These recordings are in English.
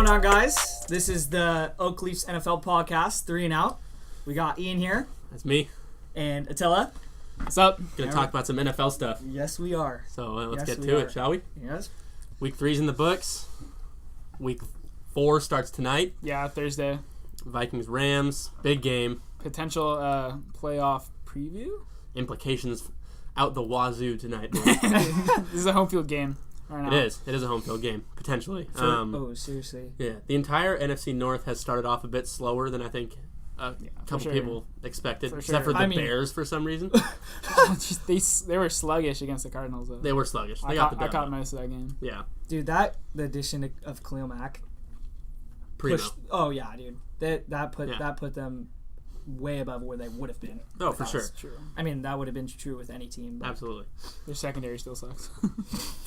on, guys? This is the Oak Leafs NFL podcast, 3 and Out. We got Ian here. That's me. And Attila. What's up? Gonna talk about some NFL stuff. Yes, we are. So let's get to it, shall we? Yes. Week 3's in the books. Week 4 starts tonight. Yeah, Thursday. Vikings, Rams, big game. Potential playoff preview? Implications out the wazoo tonight. This is a home field game. It is. It is a home field game, potentially. Seriously? Yeah. The entire NFC North has started off a bit slower than I think a couple people expected, except for the Bears for some reason. They were sluggish against the Cardinals, though. They were sluggish. I caught most of that game. Yeah. Dude, the addition of Khalil Mack pushed. Oh, yeah, dude. That put them way above where they would have been. Oh, for sure. True. I mean, that would have been true with any team. But Absolutely. Their secondary still sucks.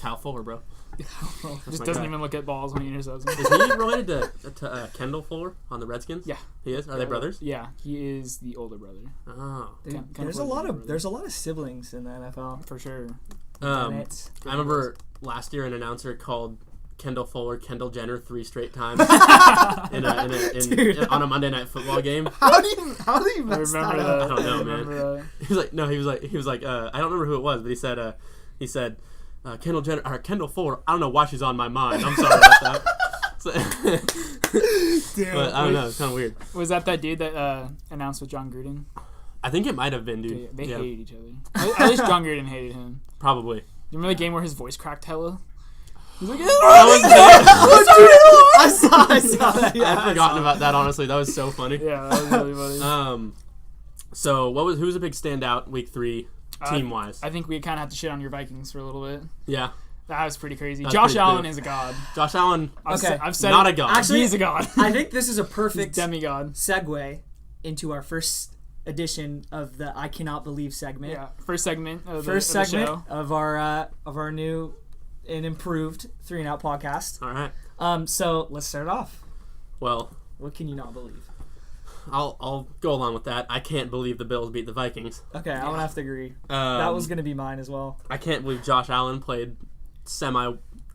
Kyle Fuller, bro. Just doesn't even look at balls when he intercepts them. Is he related to Kendall Fuller on the Redskins? Yeah. He is? Are they brothers? Yeah, he is the older brother. Oh. There's a lot of siblings in the NFL. For sure. I remember last year an announcer called Kendall Fuller Kendall Jenner 3 straight times on a Monday Night Football game. How do you mess that up? I don't know, man. He was like I don't remember who it was, but he said Kendall Jenner or Kendall Fuller. I don't know why she's on my mind. I'm sorry about that. But I don't know. It's kind of weird. Was that dude that announced with John Gruden? I think it might have been, dude. They hated each other. At least John Gruden hated him. Probably. You remember the game where his voice cracked hella? He's like, I saw that. Yeah, I'd forgotten about that, honestly. That was so funny. Yeah, that was really funny. So who was a big standout week 3 team-wise? I think we kind of have to shit on your Vikings for a little bit. Yeah. That was pretty crazy. Josh Allen is a god. Josh Allen, I've said not a god. Actually, he's a god. I think this is a perfect demigod segue into our first edition of the I Cannot Believe segment. Yeah, first segment of the show. of our new and improved 3 and Out podcast. All right. So let's start off. Well, what can you not believe? I'll go along with that. I can't believe the Bills beat the Vikings. Okay, I'm gonna have to agree. That was gonna be mine as well. I can't believe Josh Allen played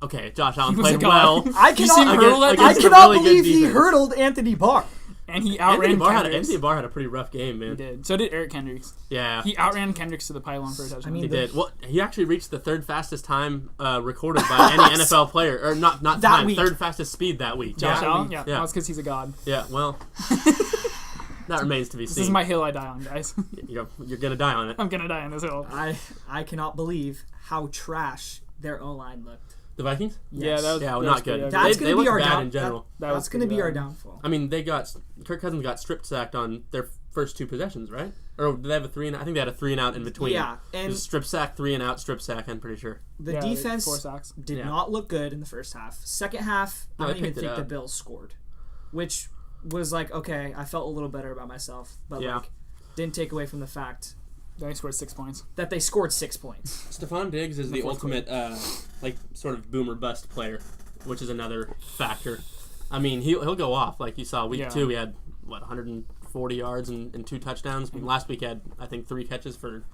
Okay, Josh Allen played well. I cannot believe he hurdled Anthony Barr. And he outran Kendricks. Anthony Barr had a pretty rough game, man. He did. So did Eric Kendricks. Yeah. He outran Kendricks to the pylon for a touchdown. He did. Well, he actually reached the third fastest time recorded by any NFL player. Or not that time. Week. Third fastest speed that week. Josh Allen? Yeah. That's because he's a god. Yeah, well. That remains to be seen. This is my hill I die on, guys. You're going to die on it. I'm going to die on this hill. I cannot believe how trash their O-line looked. The Vikings? Yes. Yeah, that was not good. That's they look bad in general. That's going to be our downfall. I mean, Kirk Cousins got strip sacked on their first 2 possessions, right? Or did they have a 3 and out? I think they had a 3 and out in between. Yeah, and strip sack, 3 and out, strip sack. I'm pretty sure. The defense 4 sacks. Did not look good in the first half. Second half, I don't even think the Bills scored, which was like, okay, I felt a little better about myself, but didn't take away from the fact. They scored 6 points. That they scored 6 points. Stephon Diggs is the ultimate, sort of boomer bust player, which is another factor. I mean, he'll go off. Like you saw week 2, he had, 140 yards and 2 touchdowns. Last week had, I think, 3 catches for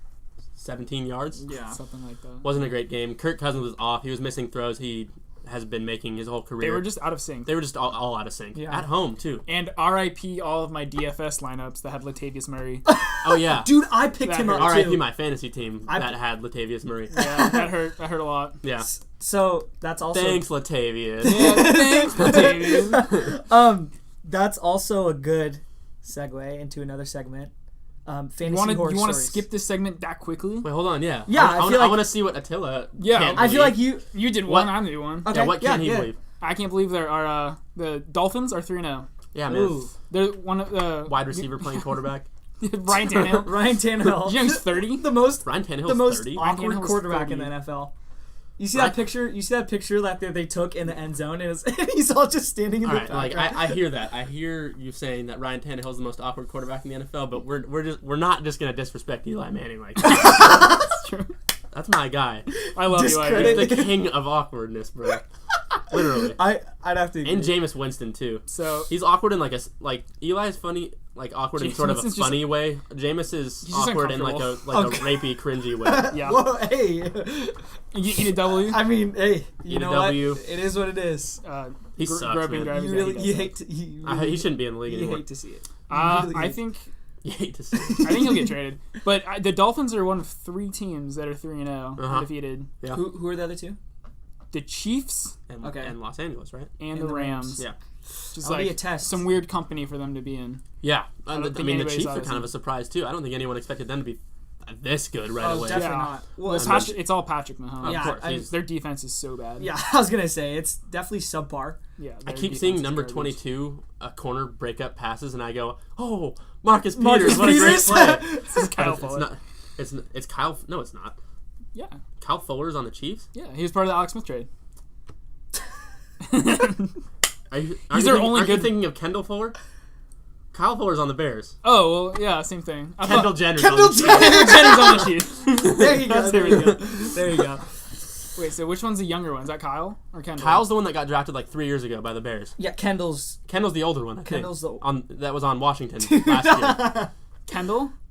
17 yards. Yeah. Something like that. Wasn't a great game. Kirk Cousins was off. He was missing throws he has been making his whole career. They were just out of sync. They were just all out of sync. Yeah. At home, too. And RIP all of my DFS lineups that had Latavius Murray. Oh, yeah. Dude, I picked him up, too. RIP my fantasy team that had Latavius Murray. Yeah, that hurt a lot. Yeah. So, that's also... Thanks, Latavius. Yeah, thanks, Latavius. That's also a good segue into another segment. Fantasy horror you want to stories. skip this segment that quickly? Wait, hold on, yeah. Yeah, I want to see what Attila can't I feel like you did one, I'm doing one. Okay, yeah, what can he believe? I can't believe there are the Dolphins are 3-0. Yeah, man. Ooh. They're one of the wide receiver playing quarterback. Ryan Tannehill. You know he's 30? Ryan Tannehill's the most 30? awkward quarterback in the NFL. You see that picture? You see that picture that they took in the end zone, and he's all just standing in the background. Like I hear that. I hear you saying that Ryan Tannehill's the most awkward quarterback in the NFL, but we're not just gonna disrespect Eli Manning like that. That's true. That's my guy. I love Eli. He's the king of awkwardness, bro. Literally. I'd have to agree. And Jameis Winston too. So he's awkward in Eli's funny, awkward in sort of a funny way. Jameis is awkward in like a rapey, cringy way. Yeah. Well, hey. You eat a W? I mean, hey, you know what? W. It is what it is. He sucks, man. You hate to. He shouldn't be in the league anymore. You hate to see it. I think. You hate to see it. I think he'll get traded. But the Dolphins are one of 3 teams that are 3-0 undefeated. Yeah. Who are the other 2? The Chiefs and Los Angeles, right? And the Rams. Yeah. Just That'll be a test. Some weird company for them to be in. Yeah. I mean, the Chiefs are obviously. kind of a surprise, too. I don't think anyone expected them to be this good right away. Definitely not. Well, it's all Patrick Mahomes. Of course. Their defense is so bad. Yeah, I was going to say, it's definitely subpar. Yeah, I keep seeing number 22 a corner breakup passes, and I go, "Oh, Marcus Peters! What a great play!" This is Kyle Fuller. It's Kyle. No, it's not. Yeah, Kyle Fuller's on the Chiefs. Yeah, he was part of the Alex Smith trade. He's their only good. Are you thinking of Kendall Fuller? Kyle Fuller's on the Bears. Oh, well, yeah, same thing. Kendall Jenner's on the Chiefs. There you go. There you go. Wait, so which one's the younger one? Is that Kyle or Kendall? Kyle's the one that got drafted like 3 years ago by the Bears. Yeah, Kendall's the older one. I think. That was on Washington last year.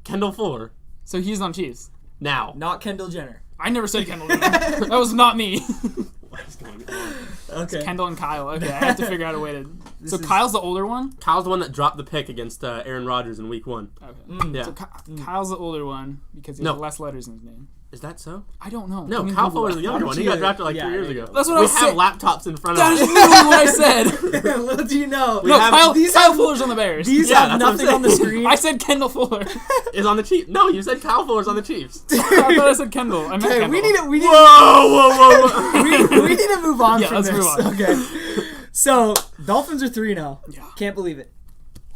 Kendall Fuller. So he's on Chiefs. Now. Not Kendall Jenner. I never said Kendall Jenner. That was not me. What is going on? Okay. It's Kendall and Kyle. Okay, I have to figure out a way to. So Kyle's the older one? Kyle's the one that dropped the pick against Aaron Rodgers in week 1. Okay. Yeah. So Kyle's the older one because he has less letters in his name. Is that so? I don't know. No, Kyle Fuller's the younger one. He got drafted like 3 years ago. That's what I was saying. We have laptops in front of us. That is literally what I said. Little do you know. Kyle Fuller's on the Bears. These have nothing on the screen. I said Kendall Fuller. Is on the Chiefs. No, you said Kyle Fuller's on the Chiefs. I thought I said Kendall. I meant Kendall. We need to whoa. we need to move on from let's this. Move on. Okay. So, Dolphins are 3-0. Yeah. Can't believe it.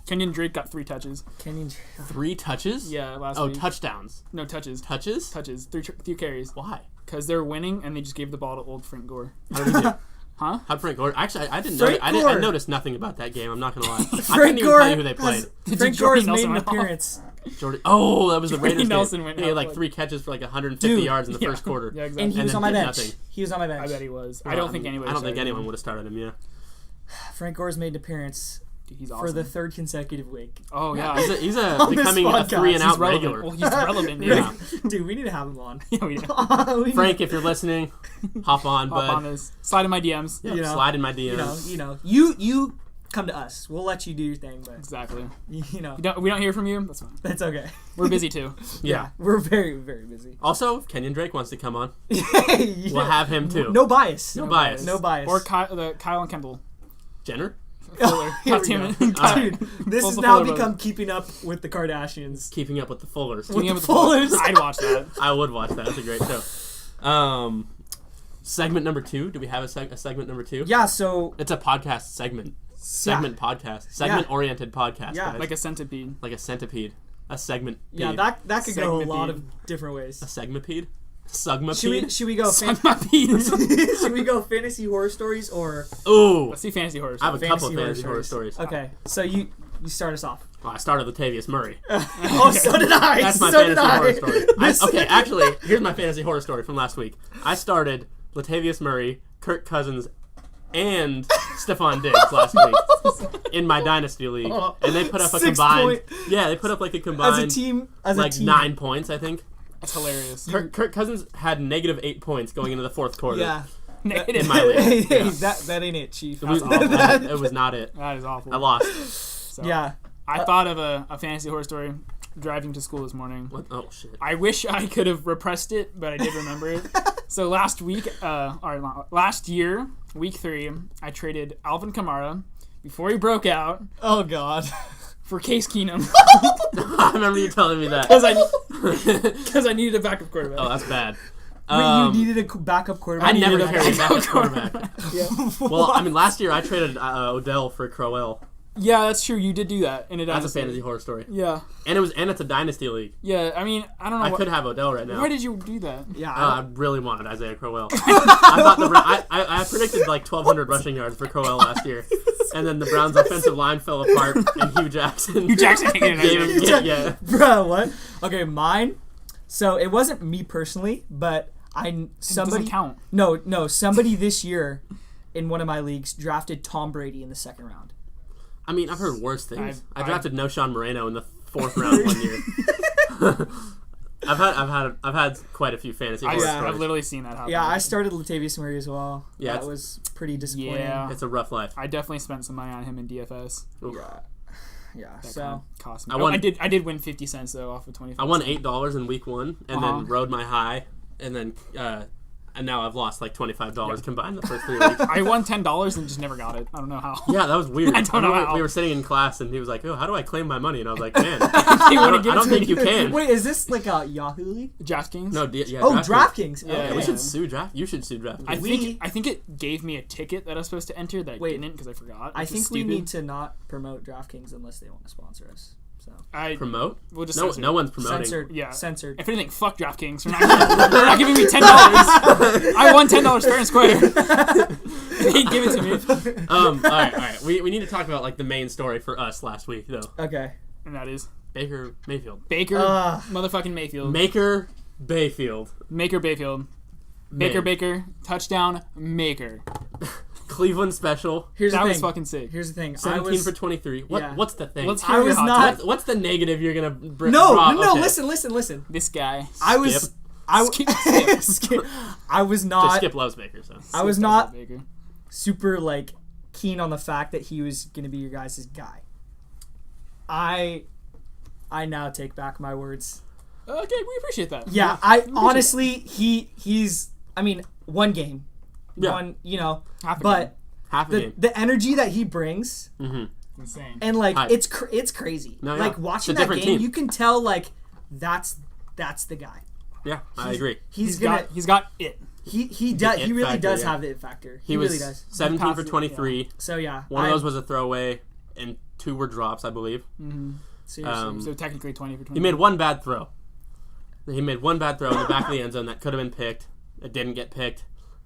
Kenyon Drake got 3 touches. 3 touches? Yeah, last week. Oh, touchdowns. No, touches. Touches? Touches. 3 carries. Why? Because they're winning, and they just gave the ball to old Frank Gore. How did he do? Huh? How'd Frank Gore? Actually, I didn't know. I noticed nothing about that game. I'm not gonna lie. I couldn't even tell you who they played. Frank Gore has made an appearance. Oh, that was the Raiders Nelson game. Went he had like 3 catches for like 150 yards in the first quarter. Yeah, exactly. And he was on my bench. Nothing. He was on my bench. I bet he was. I don't think anyone would have started him. Yeah. Frank Gore's made an appearance. Dude, he's awesome. For the 3rd consecutive week. Oh, yeah. He's becoming a 3-and-out regular. Well, he's relevant, dude. Yeah. Dude, we need to have him on. Yeah, we do. Frank, if you're listening, hop on, bud. Hop on this. Slide in my DMs. Yeah, slide in my DMs. You come to us. We'll let you do your thing. But exactly. You know. We don't hear from you? That's fine. That's okay. We're busy, too. Yeah. We're very, very busy. Also, if Kenyon Drake wants to come on, we'll have him, too. No bias. No bias. No bias. Or Kyle and Kendall. Jenner? Fuller. Dude, this has now become Keeping Up with the Kardashians. Keeping Up with the Fullers. Keeping Up with the Fullers. I'd watch that. I would watch that. That's a great show. Segment number 2. Do we have a segment number 2? Yeah, so... It's a podcast segment. Podcast. Segment-oriented podcast, guys. Like a centipede. Like a centipede. A segment. Yeah, that could go a lot of different ways. A segmapede? Sugmapede? Should we go should we go fantasy horror stories or let's see fantasy horror stories. I have a couple of fantasy horror stories. Okay. So you start us off. Well, I started with Latavius Murray. So did I. That's my fantasy horror story. Actually, here's my fantasy horror story from last week. I started Latavius Murray, Kirk Cousins, and Stephon Diggs last week in my dynasty league, and they put up a combined. They put up like a combined as a team 9 points, I think. That's hilarious. Kirk Cousins had -8 points going into the 4th quarter. Yeah. Negative. In my league. Hey, that ain't it, Chief. It was awful. It was not it. That is awful. I lost. So, yeah. I thought of a fantasy horror story driving to school this morning. What? Oh, shit. I wish I could have repressed it, but I did remember it. So last year, week 3, I traded Alvin Kamara before he broke out. Oh, God. For Case Keenum. I remember you telling me that. Because I needed a backup quarterback. Oh, that's bad. Wait, you needed a backup quarterback? I never carried a backup quarterback. Yeah. Well, I mean, last year I traded Odell for Crowell. Yeah, that's true. You did do that in a dynasty. That's a fantasy horror story. Yeah. And it's a dynasty league. Yeah, I mean, I don't know. I could have Odell right now. Why did you do that? Yeah. I really wanted Isaiah Crowell. I predicted like 1,200 rushing yards for Crowell last year. And then the Browns' offensive line fell apart, and Hugh Jackson hated it. Yeah. Bro, what? Okay, mine. So it wasn't me personally, but somebody. It doesn't count. No, somebody this year in one of my leagues drafted Tom Brady in the second round. I mean, I've heard worse things. I drafted No Sean Moreno in the 4th round one year. I've had quite a few fantasy. I've literally seen that happen. Yeah, I started Latavius Murray as well. Yeah, that was pretty disappointing. Yeah, it's a rough life. I definitely spent some money on him in DFS. Oof. Yeah. That So cost me. I did win 50 cents though off of 25. I won $8 in week 1, and then rode my high, and then and now I've lost like $25 combined the first 3 weeks. I won $10 and just never got it. I don't know how. Yeah, that was weird. I don't know how. We were sitting in class, and he was like, "Oh, how do I claim my money?" And I was like, "Man, I don't think you can." Wait, is this like a Yahoo league? DraftKings? No, yeah. DraftKings. Yeah, we should sue You should sue DraftKings. I think it gave me a ticket that I was supposed to enter that I didn't because I forgot. I think we need to not promote DraftKings unless they want to sponsor us. So promote? We'll just no one's promoting. Censored. If anything, fuck DraftKings. They're not giving me $10. I won $10 fair and square. They give it to me. All right. We need to talk about like the main story for us last week though. Okay. And that is Baker Mayfield. Motherfucking Mayfield. Maker Bayfield. Baker, touchdown, Maker. Cleveland special. That was fucking sick. Here's the thing. 17 for 23. What's the thing? Let's hear your hot take. What's the negative you're gonna bring? No. Listen. This guy. I was not. Just Skip loves Baker, so. I was not super like keen on the fact that he was gonna be your guys' guy. I now take back my words. Okay, we appreciate that. Yeah, honestly he's. I mean, one game. Yeah. Half a game. The energy that he brings, insane, and like it's crazy. No, like watching that game, team. You can tell like that's the guy. Yeah, I agree. He's got it. He does. He really does have the it factor. He really does. 17 for 23. Yeah. So yeah, one of those was a throwaway, and 2 were drops, I believe. Mm-hmm. Seriously. So technically 20 for 20. He made one bad throw. In the back of the end zone that could have been picked. It didn't get picked.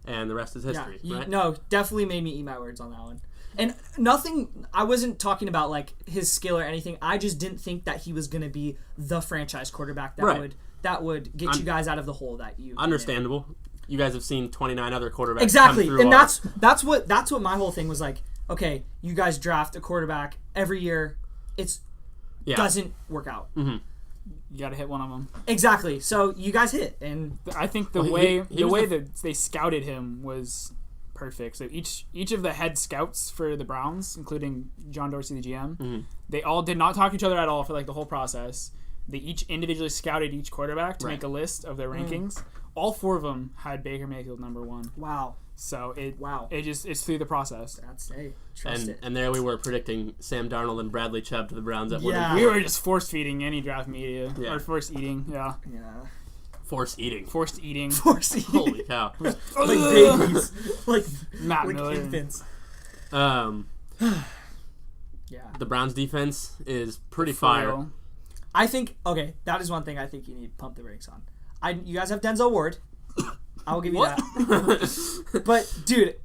And the rest is history. Yeah, right? No, definitely made me eat my words on that one. And nothing, I wasn't talking about like his skill or anything. I just didn't think that he was going to be the franchise quarterback that would get you guys out of the hole that you. Understandable. You guys have seen 29 other quarterbacks. Exactly, come through and that's what my whole thing was like. Okay, you guys draft a quarterback every year. Doesn't work out. Mm-hmm. You got to hit one of them. Exactly. So you guys hit, and I think the way that they scouted him was perfect. So each of the head scouts for the Browns, including John Dorsey, the GM, they all did not talk to each other at all for like the whole process. They each individually scouted each quarterback to make a list of their rankings. All 4 of them had Baker Mayfield number 1. Wow. So it's through the process. That's and there we were predicting Sam Darnold and Bradley Chubb to the Browns at 1. We were just force feeding any draft media or force eating. Yeah. Force eating. Holy cow! Like babies, like Matt Miller. Infants. The Browns defense is pretty fire. Real. I think that is one thing I think you need to pump the brakes on. You guys have Denzel Ward. I will give you that. But dude,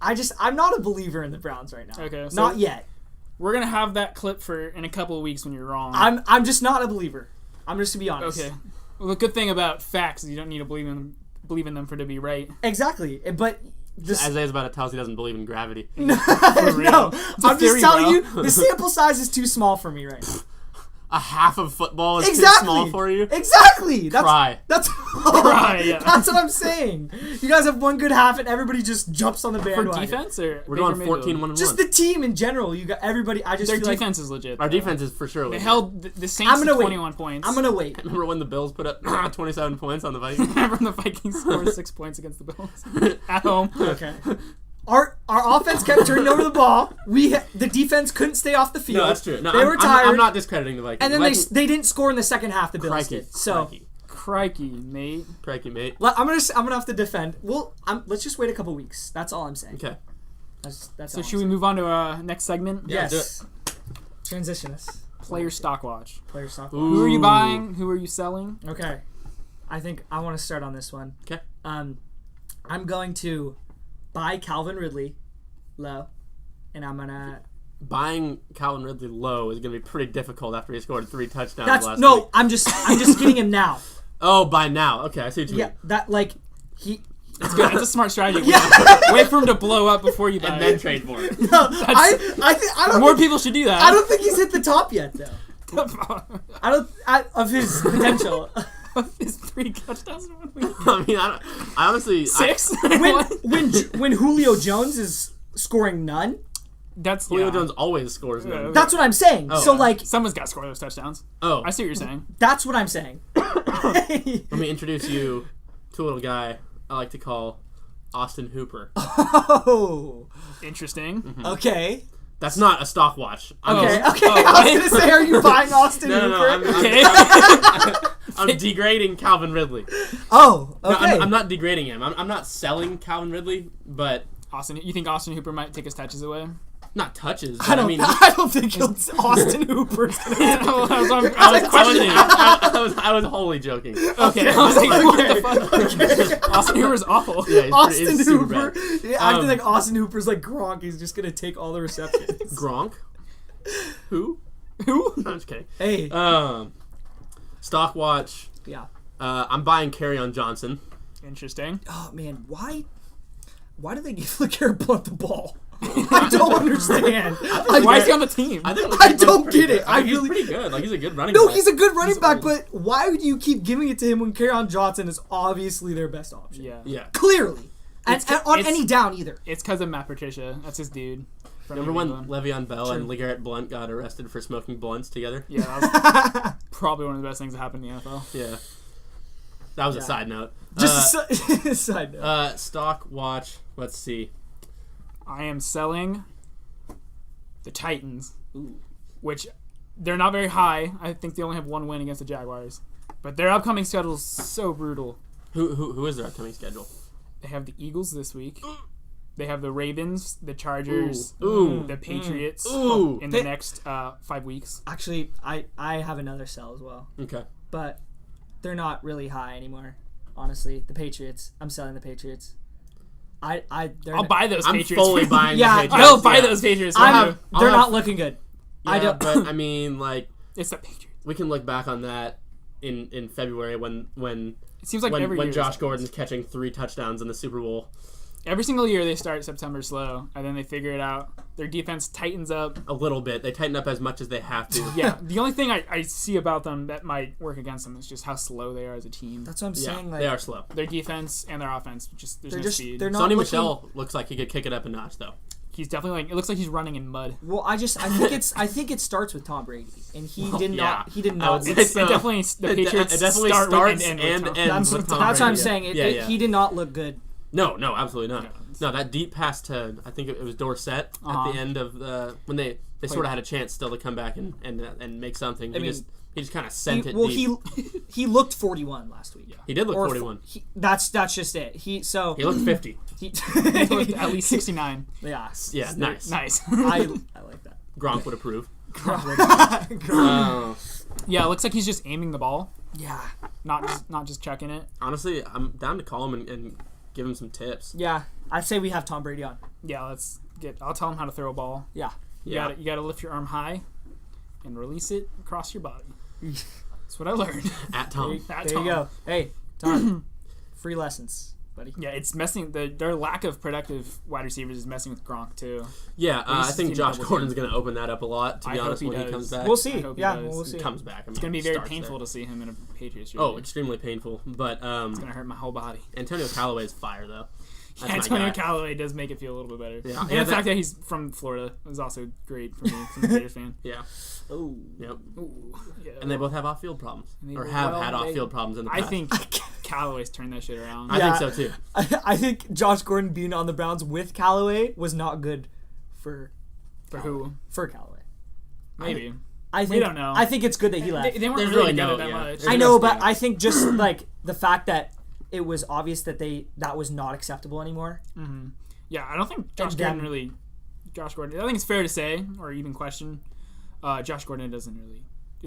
I'm not a believer in the Browns right now. Okay, so not yet. We're gonna have that clip for in a couple of weeks when you're wrong. I'm just not a believer. I'm just to be honest. Okay. Well, the good thing about facts is you don't need to believe in them for it to be right. Exactly, but. Isaiah's about to tell us he doesn't believe in gravity. No, I'm just telling you, the sample size is too small for me right now. A half of football is too small for you? Exactly. Cry. That's what I'm saying. You guys have one good half and everybody just jumps on the bandwagon. For defense or we're going 14-1-1. Just the team in general. You got everybody. Their defense is legit. Our defense is for sure legit. They held the Saints to 21 points. I'm gonna wait. Remember when the Bills put up 27 points on the Vikings? Remember when the Vikings scored 6 points against the Bills at home? Okay. Our offense kept turning over the ball. The defense couldn't stay off the field. No, that's true. No, they were tired. I'm not discrediting the Vikings. And then they didn't score in the second half. The Bills did. So crikey, mate. I'm gonna have to defend. Let's just wait a couple weeks. That's all I'm saying. Okay. That's so should we move on to our next segment? Yes. Transition us. Player stock watch. Who are you buying? Who are you selling? Okay. I think I want to start on this one. Okay. I'm going to buy Calvin Ridley low, and I'm gonna. Buying Calvin Ridley low is gonna be pretty difficult after he scored 3 touchdowns last week. I'm just getting him now. Oh, by now. Okay, I see what you mean. Yeah, that like he It's good. That's a smart strategy. Wait for him to blow up before you buy and then trade for it. No, I don't more people should do that. I don't think he's hit the top yet, though. Of his potential. His 3 touchdowns in 1 week. I mean, I honestly 6. When Julio Jones is scoring none, that's Julio Jones always scores none. That's what I'm saying. Oh. So like, someone's got to score those touchdowns. Oh, I see what you're saying. That's what I'm saying. Let me introduce you to a little guy I like to call Austin Hooper. Oh, interesting. Mm-hmm. Okay. That's not a stock watch. Okay. I was gonna say, are you buying Austin Hooper? No. I'm degrading Calvin Ridley. Oh, okay. No, I'm not degrading him. I'm not selling Calvin Ridley, but you think Austin Hooper might take his touches away? Not touches. I don't think Austin Hooper's gonna. I was wholly joking. Okay. I was like, what the fuck? Austin Hooper's awful. Yeah, Austin Hooper. I feel like Austin Hooper's like Gronk. He's just gonna take all the receptions. Gronk? Who? Who? I'm just kidding. Hey. Stock watch. Yeah. I'm buying Kerryon Johnson. Interesting. Oh man, why do they give LeGarrette Blount the ball? I don't understand. Why is he on the team? I don't get it. He's pretty good. Like, he's a good running back. back. He's a good running back, but why would you keep giving it to him when Kerryon Johnson is obviously their best option? Yeah. Clearly. And on any down either. It's because of Matt Patricia. That's his dude. Remember when Le'Veon Bell and LeGarrette Blount got arrested for smoking blunts together? Yeah, that was probably one of the best things that happened in the NFL. Yeah. That was a side note. Just a side note. Stock watch. Let's see. I am selling the Titans, which they're not very high. I think they only have 1 win against the Jaguars. But their upcoming schedule is so brutal. Who is their upcoming schedule? They have the Eagles this week. They have the Ravens, the Chargers, the Patriots in the next 5 weeks. Actually, I have another sell as well. Okay. But they're not really high anymore. Honestly, the Patriots. I'm selling the Patriots. I'll buy those Patriots. I'm fully buying the Patriots. I'll buy those Patriots. They're not looking good. Yeah, but I mean, like, it's the Patriots. We can look back on that in February when it seems like every year Josh Gordon's catching 3 touchdowns in the Super Bowl. Every single year they start September slow, and then they figure it out. Their defense tightens up. A little bit. They tighten up as much as they have to. Yeah, the only thing I see about them that might work against them is just how slow they are as a team. That's what I'm saying. They are slow. Their defense and their offense, there's no speed. Sonny Michel looks like he could kick it up a notch, though. He's definitely it looks like he's running in mud. Well, I think it starts with Tom Brady, and he did not. It definitely the Patriots it definitely start starts and ends with Tom That's Brady. what I'm saying. He did not look good. No, absolutely not. No, that deep pass to, I think it was Dorsett at the end of when they sort of had a chance still to come back and make something. He just kind of sent it deep. He looked 41 last week. Yeah. He did look 41. That's just it. He looked 50. He looked at least 69. Yeah. Yeah, nice. I like that. Gronk would approve. Yeah, it looks like he's just aiming the ball. Yeah. Not just checking it. Honestly, I'm down to call him and give him some tips. Yeah. I'd say we have Tom Brady on. Yeah, I'll tell him how to throw a ball. Yeah. You gotta lift your arm high and release it across your body. That's what I learned. At Tom. There you go. Hey, Tom. Free lessons, buddy. Yeah, it's messing. Their lack of productive wide receivers is messing with Gronk too. Yeah, I think Josh Gordon's going to open that up a lot, to be honest, when he comes back. We'll see. Yeah, we'll see. He comes back. It's going to be very painful to see him in a Patriots jersey. Oh, extremely painful. But it's going to hurt my whole body. Antonio Callaway's fire, though. Antonio Callaway does make it feel a little bit better. Yeah. And the fact that he's from Florida is also great for me, as a Patriots fan. Yeah. Oh. Yep. Ooh. Yeah. And they both have off-field problems. Or have had off-field problems in the past. I think Callaway's turned that shit around. I think so, too. I think Josh Gordon being on the Browns with Callaway was not good for who? For Callaway. Maybe. We don't know. I think it's good that he left. They weren't really together that much. I know, but I think just like the fact that it was obvious that that was not acceptable anymore. Mm-hmm. Yeah, I don't think Josh Gordon. I think it's fair to say, or even question, Josh Gordon is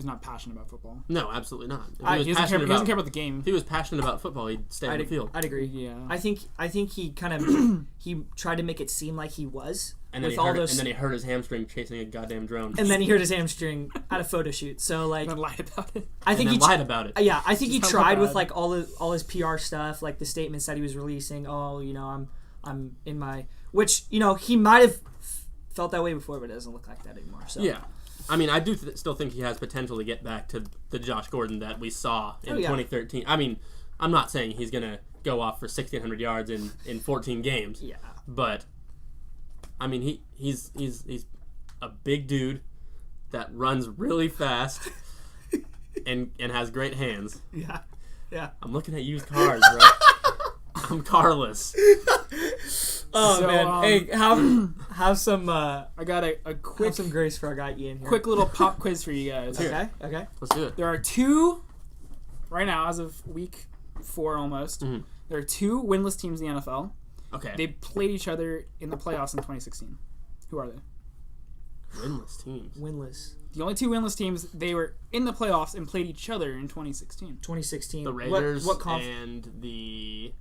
not passionate about football. No, absolutely not. He doesn't care about the game. If he was passionate about football, he'd stay on the field. I'd agree. Yeah. I think he kind of he tried to make it seem like he was, And then, he hurt his hamstring chasing a goddamn drone. And then he hurt his hamstring at a photo shoot. So like, and then lied about it. I think he lied about it. Yeah, I think he tried with like all his PR stuff, like the statements that he was releasing. Oh, I'm in my, which he might have felt that way before, but it doesn't look like that anymore. So yeah, I mean, I do still think he has potential to get back to the Josh Gordon that we saw in 2013. I mean, I'm not saying he's gonna go off for 1,600 yards in 14 games. Yeah, but. I mean, he's a big dude that runs really fast and has great hands. Yeah. I'm looking at used cars, bro. I'm carless. Oh man, hey, have some. I got a quick have some grace for our guy Ian here. Quick little pop quiz for you guys. Okay. Let's do it. There are 2 right now, as of week 4 almost. Mm-hmm. There are 2 winless teams in the NFL. Okay. They played each other in the playoffs in 2016. Who are they? Winless teams. Winless. The only 2 winless teams, they were in the playoffs and played each other in 2016. 2016. The Raiders and the...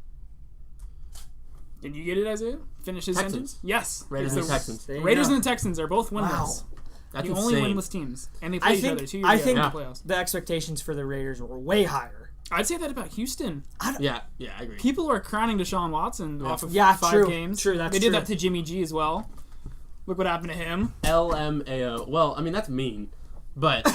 Did you get it, Isaiah? Finish his sentence? Yes. Raiders and the Texans. The Raiders and the Texans are both winless. Wow. That's the insane. only winless teams. And they played each other 2 years ago in the playoffs. The expectations for the Raiders were way higher. I'd say that about Houston. Yeah, I agree. People are crowning Deshaun Watson off of 5 games. True, that's They true. did that to Jimmy G as well. Look what happened to him. LMAO. Well, I mean, that's mean. But,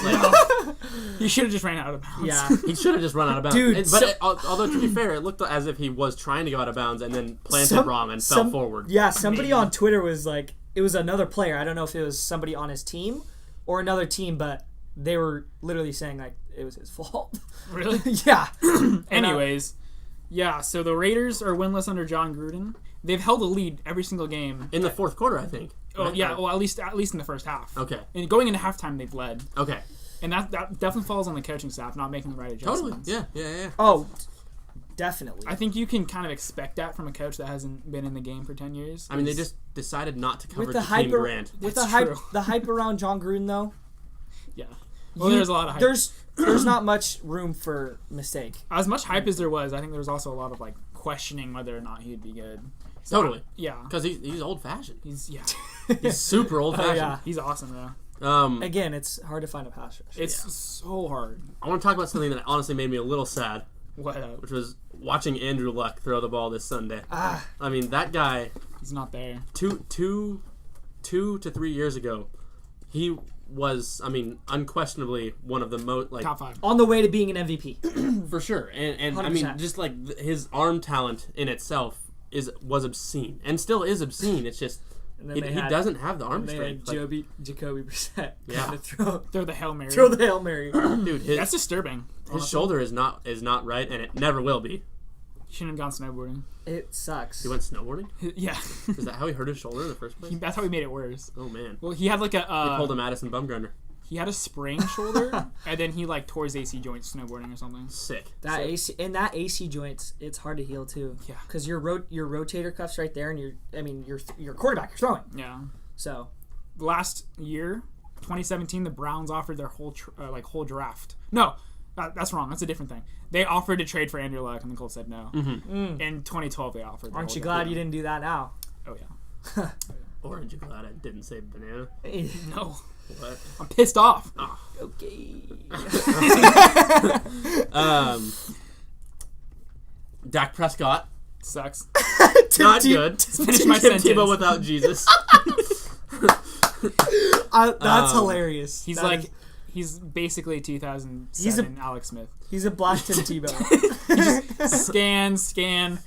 he should have just ran out of bounds. Yeah. He should have just run out of bounds. Dude, although, to be fair, it looked as if he was trying to go out of bounds and then planted wrong and fell forward. Yeah, somebody on Twitter was like, it was another player. I don't know if it was somebody on his team or another team, but they were literally saying, like, it was his fault. Really? Yeah. Anyways, so the Raiders are winless under John Gruden. They've held a lead every single game. In the fourth quarter, I think. Oh, yeah, well, at least in the first half. Okay. And going into halftime, they've led. Okay. And that definitely falls on the coaching staff not making the right adjustments. Totally. Yeah. Oh, definitely. I think you can kind of expect that from a coach that hasn't been in the game for 10 years. I mean, they just decided not to cover with the Jakeem Grant. With That's the hype around John Gruden, though. Yeah. Well, there's a lot of hype. There's not much room for mistake. As much hype as there was, I think there was also a lot of like questioning whether or not he'd be good. So, totally. Yeah. Because he's old fashioned. He's super old fashioned. Yeah. He's awesome though. Again, it's hard to find a pass rush. It's so hard. I want to talk about something that honestly made me a little sad. What? Which was watching Andrew Luck throw the ball this Sunday. I mean, that guy. He's not there. 2 to 3 years ago, he was, I mean, unquestionably one of the most top 5 on the way to being an MVP for sure. And I mean, just like his arm talent in itself was obscene and still is obscene. It's just he doesn't have the arm strength. Jacoby Brissett. Yeah, throw the Hail Mary. Throw the Hail Mary, dude. That's disturbing. His shoulder is not right, and it never will be. He shouldn't have gone snowboarding. It sucks. He went snowboarding? Yeah. Is that how he hurt his shoulder in the first place? That's how he made it worse. Oh, man. Well, he had like he pulled a Madison Bumgarner. He had a sprained shoulder, and then he like tore his AC joint snowboarding or something. Sick. That AC joints, it's hard to heal too. Yeah. Because your rotator cuff's right there, and your quarterback, you're throwing. Yeah. So, last year, 2017, the Browns offered their whole draft. No. That's wrong. That's a different thing. They offered to trade for Andrew Luck, and the Colts said no. Mm-hmm. In 2012, they offered. Aren't you glad you didn't do that now? Oh, yeah. Or aren't you glad I didn't say banana? No. What? I'm pissed off. Oh. Okay. Dak Prescott. Sucks. Not good. Finish my sentence. Tebow without Jesus. That's hilarious. He's basically 2007 Alex Smith. He's a Blackton Tebow. Scan,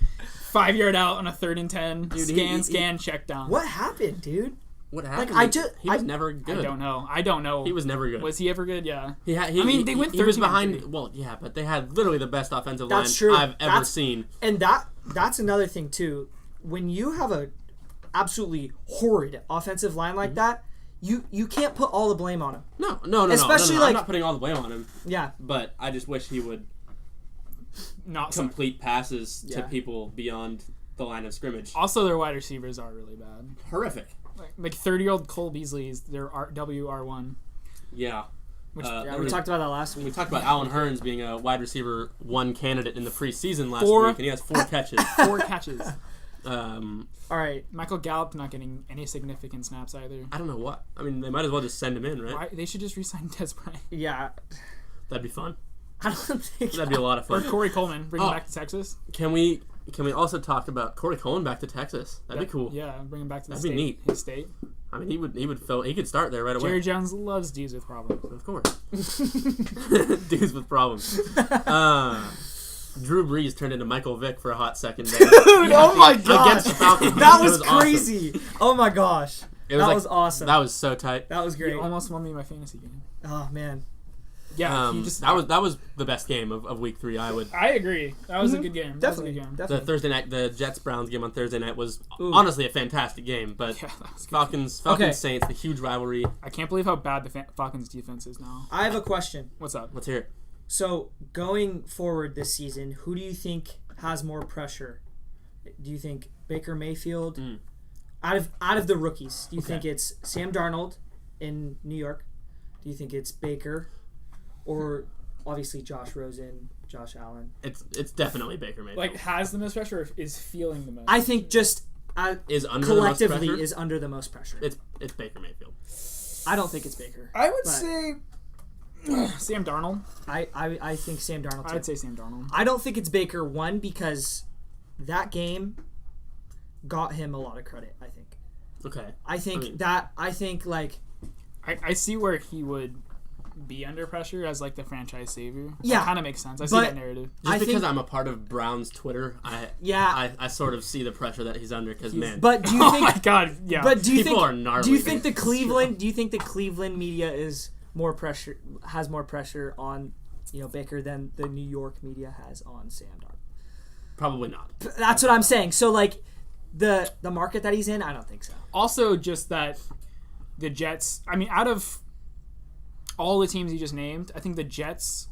5-yard out on a 3rd and 10. Dude, scan, check down. What happened, dude? What happened? He was never good. I don't know. He was never good. Was he ever good? Yeah. They went 13. He was behind. Well, yeah, but they had literally the best offensive line I've ever seen. And that's another thing too. When you have a absolutely horrid offensive line like that, you can't put all the blame on him. No. Especially I'm not putting all the blame on him. Yeah. But I just wish he would not complete passes to people beyond the line of scrimmage. Also, their wide receivers are really bad. Horrific. Like 30-year-old Cole Beasley is their WR1. Yeah. We talked about that last week. We talked about Allen Hurns being a wide receiver 1 candidate in the preseason last week, and he has 4 catches. 4 catches. All right. Michael Gallup not getting any significant snaps either. I don't know what. I mean, they might as well just send him in, right? Why? They should just re-sign Des Bryant. Yeah. That'd be fun. I don't think that'd be a lot of fun. Or Corey Coleman, bring him back to Texas. Can we also talk about Corey Coleman back to Texas? That'd be cool. Yeah, bring him back to the That'd be neat. His state. I mean, he could start there right away. Jerry Jones loves dudes with problems. Of course. Dudes with problems. Drew Brees turned into Michael Vick for a hot second there. Dude, oh my gosh. Against the Falcons. That was crazy. Awesome. Oh my gosh. That was awesome. That was so tight. That was great. He almost won me my fantasy game. Oh man. Yeah, that was the best game of week 3. I agree. That was a good game. Definitely. The Thursday night, the Jets-Browns game on Thursday night was honestly a fantastic game. But Falcons Saints, the huge rivalry. I can't believe how bad the Falcons defense is now. I have a question. What's up? Let's hear it. So going forward this season, who do you think has more pressure? Do you think Baker Mayfield? Out of the rookies, do you think it's Sam Darnold in New York? Do you think it's Baker? Or obviously Josh Rosen, Josh Allen. It's definitely Baker Mayfield. Like has the most pressure or is feeling the most? I think just is under collectively the most pressure? is under the most pressure. It's Baker Mayfield. I don't think it's Baker. I would say Sam Darnold. I think Sam Darnold too. I'd say Sam Darnold. I don't think it's Baker, one, because that game got him a lot of credit, I think. Okay. I think I see where he would be under pressure as like the franchise savior. Yeah, that kind of makes sense. I see that narrative. Just because I'm a part of Brown's Twitter, I sort of see the pressure that he's under. Because man, but do you think? Oh my god, yeah. But people are gnarly. Do you think the Cleveland? Do you think the Cleveland media is more pressure? Has more pressure on Baker than the New York media has on Sam Darnold? Probably not. That's what I'm saying. So like the market that he's in, I don't think so. Also, just that the Jets. I mean, out of all the teams you just named, I think the Jets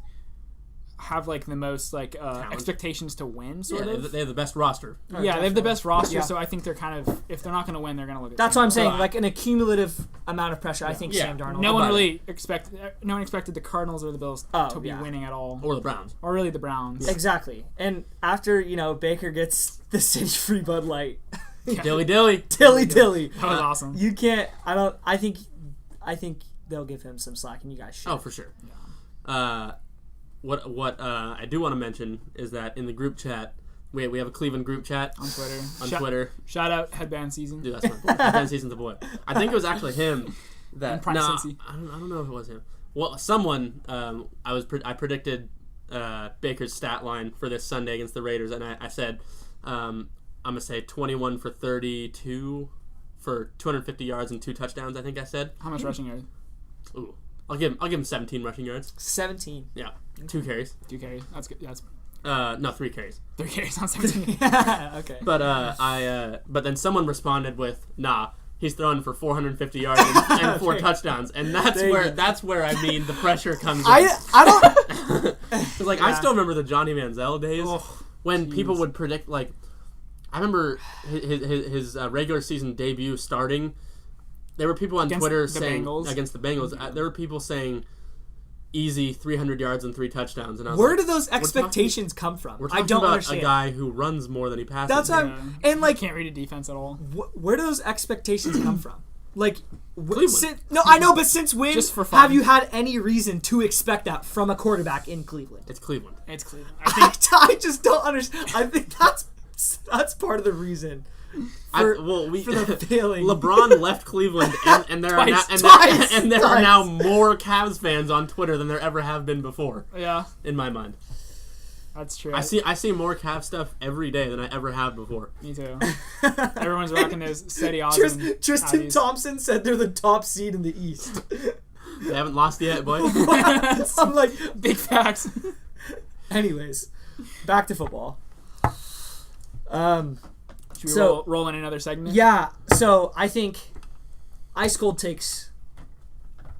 have like the most like expectations to win. Sort of. They have the best roster. They have the best roster. Yeah. So I think they're kind of, if they're not going to win, they're going to look at. That's what I'm saying. Like an accumulative amount of pressure. I think Sam Darnold. No one expected the Cardinals or the Bills to be winning at all, or the Browns, or really the Browns. Exactly. And after Baker gets the Cinch free Bud Light, dilly. That was awesome. You can't. I think they'll give him some slack, and you guys should. Oh, for sure. Yeah. What I do want to mention is that in the group chat, we have a Cleveland group chat on Twitter. Twitter. Shout out Headband Season. Dude, that's my boy. Headband Season's the boy. I think it was actually him that. I don't know if it was him. Well, someone. I predicted Baker's stat line for this Sunday against the Raiders, and I said I'm gonna say 21 for 32 for 250 yards and 2 touchdowns. I think I said. How much rushing yards? Ooh, I'll give him 17 rushing yards. 17. Yeah, 2 carries. 2 carries. That's good. That's. No, 3 carries. 3 carries, not 17. Okay. But but then someone responded with, "Nah, he's throwing for 450 yards and 4 touchdowns," and that's where I mean the pressure comes in. I don't. Cause I still remember the Johnny Manziel days when people would predict like. I remember his regular season debut starting. There were people on Twitter saying against the Bengals. There were people saying easy 300 yards and 3 touchdowns. And I was where do those expectations come from? I don't understand. A guy who runs more than he passes. That's and like can't read a defense at all. Where do those expectations come from? Like, I know, but since when have you had any reason to expect that from a quarterback in Cleveland? It's Cleveland. I just don't understand. I think that's part of the reason. For the failing. LeBron left Cleveland, and there are now more Cavs fans on Twitter than there ever have been before. Yeah, in my mind, that's true. I see more Cavs stuff every day than I ever have before. Me too. Everyone's rocking those Cedi Osman. Tristan Thompson said they're the top seed in the East. They haven't lost yet, boy. I'm like big facts. Anyways, back to football. Should we roll in another segment? Yeah, so I think ice cold takes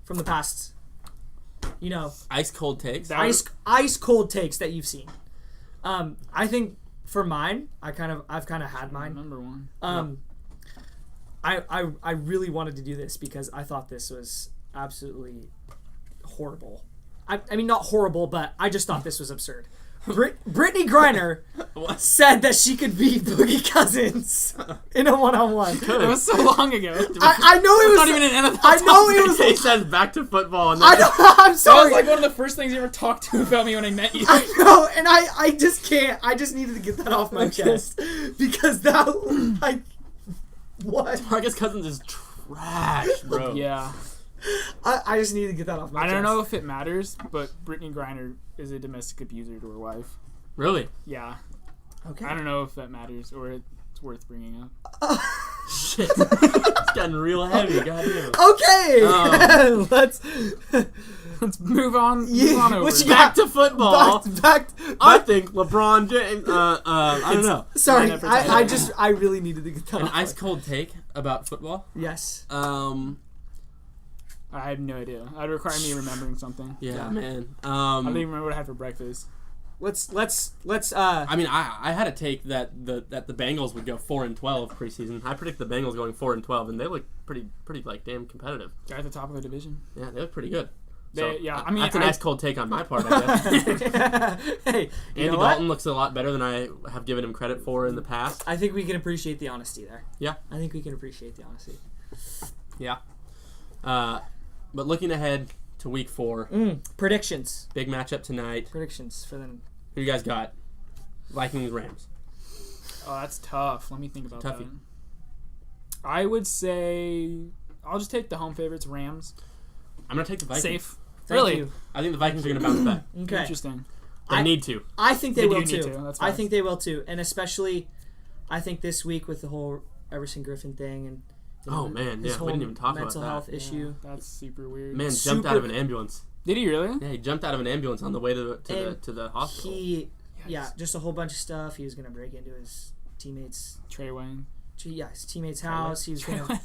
from the past. Ice cold takes. Ice cold takes that you've seen. I think for mine, I've kind of had mine. I remember one. I really wanted to do this because I thought this was absolutely horrible. I mean, not horrible, but I just thought this was absurd. Brittany Griner said that she could beat Boogie Cousins in a one-on-one. It was so long ago. I know it was not even an NFL. I know it was. He says back to football. And I know. I'm sorry. That was like one of the first things you ever talked to about me when I met you. I know, and I just can't. I just needed to get that off my chest because that like what? Marcus Cousins is trash, bro. Yeah. I just need to get that off my chest. I don't know if it matters, but Brittany Griner is a domestic abuser to her wife. Really? Yeah. Okay. I don't know if that matters or it's worth bringing up. Shit. It's getting real heavy. Goddamn. Okay. Let's move on. Move on over. Back to football. Back I think LeBron James. I don't know. Sorry, I really needed to get that An off. ice cold take about football. Yes. I have no idea. That'd require me remembering something. Yeah, man. I don't even remember what I had for breakfast. Let's. I mean, I had a take that the Bengals would go 4-12 preseason. I predict the Bengals going 4-12, and they look pretty like damn competitive. They're at the top of the division. Yeah, they look pretty good. I mean, that's a nice cold take on my part, I guess. Hey, Andy Dalton looks a lot better than I have given him credit for in the past. I think we can appreciate the honesty there. Yeah. I think we can appreciate the honesty. Yeah. But looking ahead to week 4. Predictions. Big matchup tonight. Predictions for them. Who you guys got? Vikings, Rams. Oh, that's tough. Let me think about Tuffy. that. I would say I'll just take the home favorites, Rams. I'm going to take the Vikings. Safe. Thank Really? you. I think the Vikings are going to bounce back. Okay. Interesting. They need to. I think they will do need too. to. That's I fast. think they will too, and especially, I think this week with the whole Everson Griffin thing and man, his yeah, whole we didn't even talk about mental that. health issue. That's super weird. Man jumped out of an ambulance. Did he really? Yeah, he jumped out of an ambulance on the way to the hospital. Just a whole bunch of stuff. He was gonna break into his teammates. Trey Wayne. His teammate's house. He was gonna.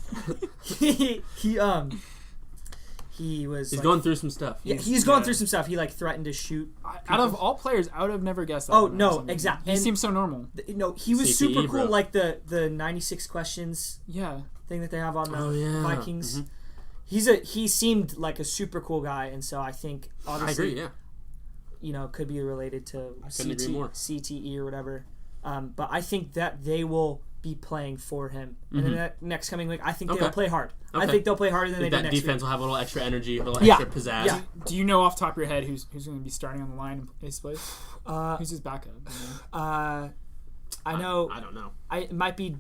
He's going through some stuff. Yeah, he's going through some stuff. He threatened to shoot. Out of all players, I would have never guessed that. Oh no, exactly. He seems so normal. No, he was CTE, super cool. bro. Like the 96 questions. Yeah. Thing that they have on the Vikings. Mm-hmm. He seemed like a super cool guy, and so I think obviously, I agree. Yeah. Could be related to CTE or whatever. But I think that they will be playing for him in the next coming week. I think they'll play hard. Okay. I think they'll play harder than they did next week. That defense will have a little extra energy, a little extra pizzazz. Yeah. Do you know off the top of your head who's going to be starting on the line in his place? Who's his backup? I know. I don't know. It might be.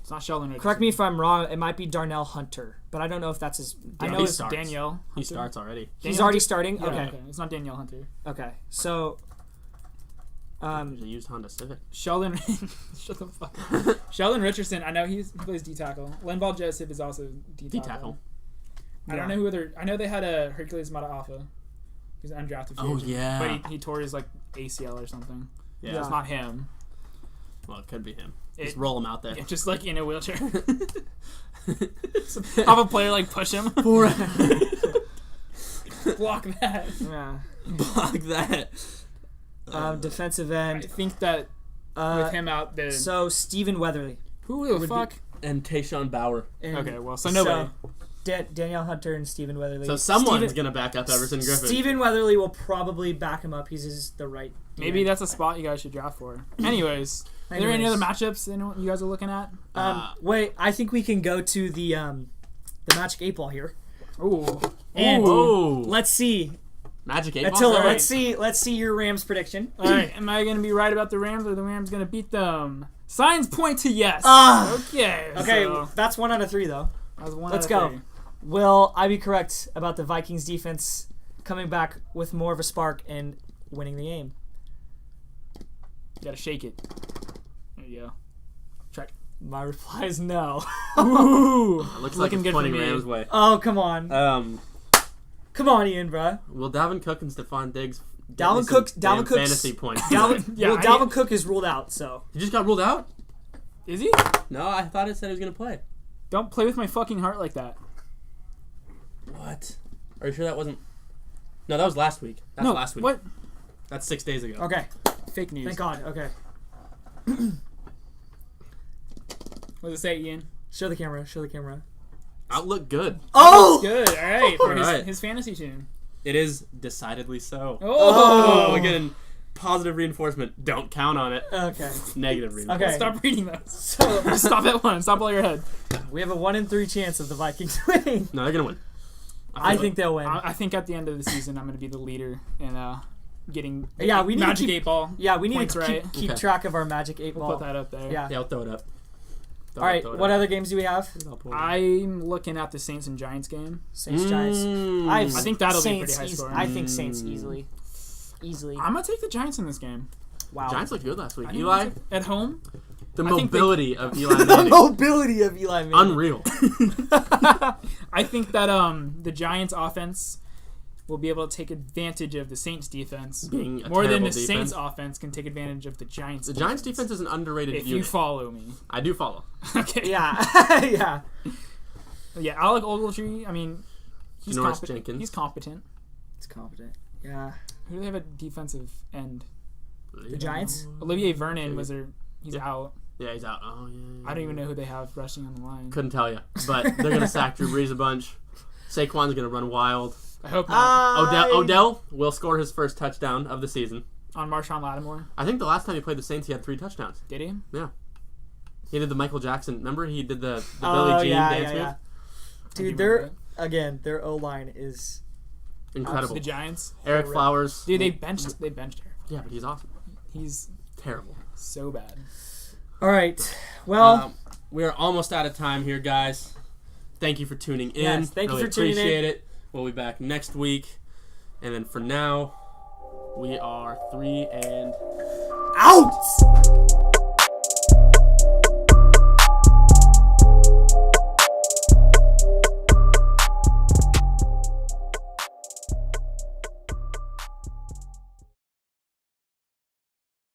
It's not Sheldon Richardson. Correct me if I'm wrong. It might be Darnell Hunter, but I don't know if that's his. I know it's Danielle. Hunter? He starts already. He's already starting. Yeah, okay. It's not Danielle Hunter. Okay, so. There's a used Honda Civic. Sheldon. Shut the fuck up. Sheldon Richardson. I know he plays D tackle. Linval Joseph is also D tackle. I don't know who other. I know they had a Hercules Mataafa. He's an undrafted free agent. Yeah. But he tore his ACL or something. Yeah. It's not him. Well, it could be him. Just roll him out there. Just in a wheelchair. Have a player push him. Block that. Yeah. Block that. Defensive end. I think that with him out there. So Stephen Weatherly. Who the fuck? And Tayshawn Bauer. Okay, well, so nobody. Danielle Hunter and Stephen Weatherly. So someone's going to back up Everson Griffin. Stephen Weatherly will probably back him up. He's the right. Maybe that's a spot you guys should draft for. Anyways, are there any other matchups you guys are looking at? Wait, I think we can go to the Magic 8 Ball here. Ooh. And let's see. Magic 8 Ball? Attila, let's see your Rams prediction. All right, am I going to be right about the Rams, or the Rams going to beat them? Signs point to yes. Okay. Okay, that's 1 out of 3 though. Let's go. 3. Will I be correct about the Vikings defense coming back with more of a spark and winning the game? You gotta shake it. There you go. Check. My reply is no. Ooh. Looks like it's pointing Rams' way. Oh, come on. Come on, Ian, bro. Will Dalvin Cook and Stephon Diggs Dalvin Cook's fantasy points? Dalvin Cook is ruled out, so. He just got ruled out? Is he? No, I thought it said he was going to play. Don't play with my fucking heart like that. What? Are you sure that wasn't... No, that was last week. That's last week. What? That's 6 days ago. Okay. Fake news. Thank God. Okay. What does it say, Ian? Show the camera. Outlook good. Oh! Good. All right. For his fantasy team. It is decidedly so. Oh, we're getting positive reinforcement. Don't count on it. Okay. Negative reinforcement. okay. Stop reading those. So Stop at one. Stop all your head. we have a 1 in 3 chance of the Vikings winning. No, they're gonna win. I think they'll win. I think at the end of the season, I'm going to be the leader in getting we need Magic to 8 Ball. Yeah, we need points to right. keep track of our Magic 8 Ball. We'll put that up there. Yeah. I'll throw it up. All right, what other games do we have? I'm looking at the Saints and Giants game. Saints, Giants. I think that'll be pretty high Saints, scoring. I think Saints easily. I'm going to take the Giants in this game. Wow. Giants looked good last week. Eli? At home? The mobility of Eli Manning. The mobility of Eli Manning. Unreal. I think that the Giants offense will be able to take advantage of the Saints defense Being a more than the defense. Saints offense can take advantage of the Giants The Giants defense is an underrated if unit. you follow me. I do follow. Okay. Yeah. Yeah, Alec Ogletree, I mean, he's Janoris competent. Jenkins. He's competent. It's competent. Yeah. Who do they have at defensive end? The Giants? Olivier Vernon he's out. Yeah, he's out. Oh, yeah. I don't even know who they have rushing on the line. Couldn't tell you. But they're going to sack Drew Brees a bunch. Saquon's going to run wild. I hope not. Odell will score his first touchdown of the season. On Marshawn Lattimore. I think the last time he played the Saints, he had 3 touchdowns. Did he? Yeah. He did the Michael Jackson. Remember he did the Billie Jean dance move? Dude, their O-line is incredible. The Giants. Eric Flowers. Dude, they benched Eric. Yeah, but he's awesome. He's terrible. So bad. All right. Well, we are almost out of time here, guys. Thank you for tuning in. Yes, thank you for tuning in. Appreciate it. We'll be back next week. And then for now, we are 3 and out.